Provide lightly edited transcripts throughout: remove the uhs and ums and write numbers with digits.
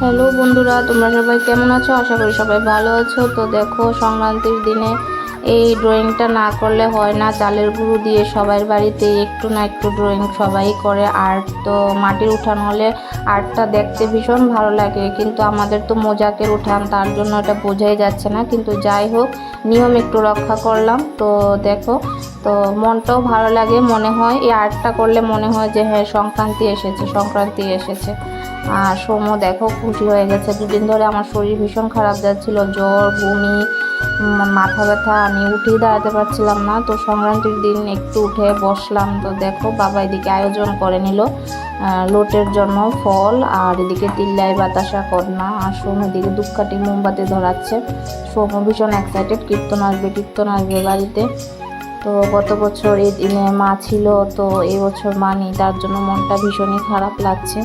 Hello বন্ধুরা, তোমরা সবাই কেমন আছো? আশা করি সবাই ভালো আছো। তো দেখো, সংক্রান্তির দিনে এই ড্রয়িংটা না করলে হয় না। চালের গুঁড়ো দিয়ে সবার বাড়িতে একটু না একটু ড্রয়িং সবাই করে। আর্ট তো মাটির উঠান হলে আর্টটা দেখতে ভীষণ ভালো লাগে, কিন্তু আমাদের তো মোজাকের উঠান, তার জন্য এটা বোঝাই যাচ্ছে না। কিন্তু যাই হোক, নিয়ম একটু রক্ষা করলাম। তো দেখো, তো মনটাও ভালো লাগে, মনে হয় এই আর্টটা করলে মনে হয় যে হ্যাঁ সংক্রান্তি এসেছে, সংক্রান্তি এসেছে। আর সৌম্য দেখো খুশি হয়ে গেছে। দুদিন ধরে আমার শরীর ভীষণ খারাপ যাচ্ছিল, জ্বর, বমি, মাথা ব্যথা, আমি উঠেই দাঁড়াতে পারছিলাম না। তো সংক্রান্তির দিন একটু উঠে বসলাম। তো দেখো, বাবা এদিকে আয়োজন করে নিল লোটের জন্য ফল, আর এদিকে তিল্লাই, বাতাসা, কদনা, আর সৌম্য এদিকে ধূপকাঠি, মোমবাতি ধরাচ্ছে। সৌম্য ভীষণ এক্সাইটেড, কীর্তন আসবে, কীর্তন আসবে বাড়িতে। তো গত বছর এই দিনে মা ছিল, তো এবছর মা নেই, তার জন্য মনটা ভীষণই খারাপ লাগছে।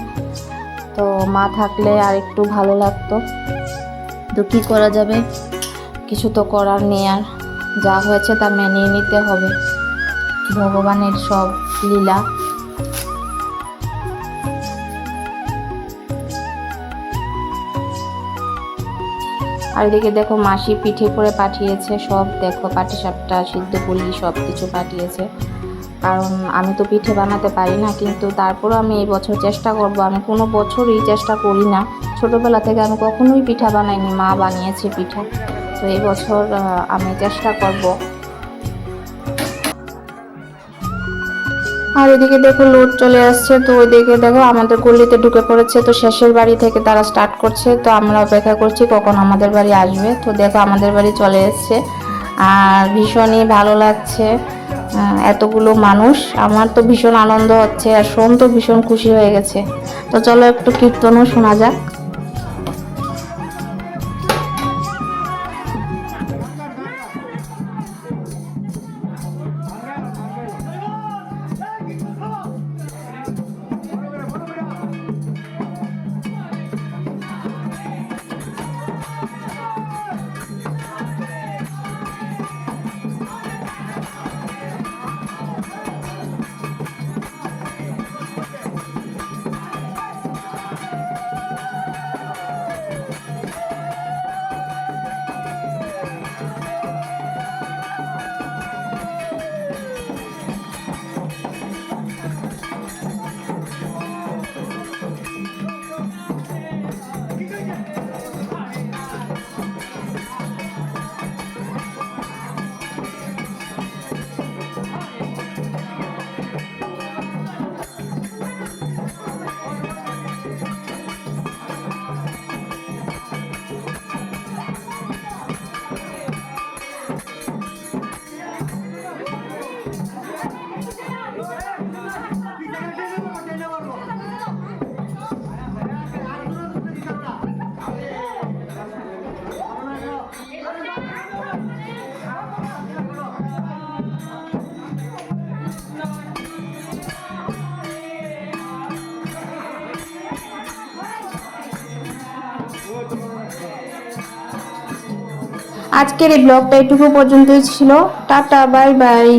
তো মা থাকলে আর একটু ভালো লাগতো। তো কী করা যাবে, কিছু তো করার নেই। আর যা হয়েছে তা মেনে নিতে হবে, ভগবানের সব লীলা। আর এদিকে দেখো, মাসি পিঠে করে পাঠিয়েছে সব। দেখো, পাটিসাপটা, সিদ্ধ পুলি সব কিছু পাঠিয়েছে। কারণ আমি তো পিঠে বানাতে পারি না, কিন্তু তারপরও আমি এই বছর চেষ্টা করব। আমি কোনো বছরই চেষ্টা করি না, ছোটোবেলা থেকে আমি কখনোই পিঠা বানাইনি, মা বানিয়েছে পিঠা। তো এই বছর আমি চেষ্টা করব। আর এদিকে দেখো, লোড চলে আসছে। তো ওইদিকে দেখো আমাদের গলিতে ঢুকে পড়েছে। তো শেষের বাড়ি থেকে তারা স্টার্ট করছে। তো আমরা অপেক্ষা করছি কখন আমাদের বাড়ি আসবে। তো দেখো আমাদের বাড়ি চলে এসছে, আর ভীষণই ভালো লাগছে। এতগুলো মানুষ, আমার তো ভীষণ আনন্দ হচ্ছে, আর সোম তো ভীষণ খুশি হয়ে গেছে। তো চলো একটু কীর্তনও শোনা যাক। আজকের এই ব্লগটা এটুকু পর্যন্তই ছিল। Tata, bye bye.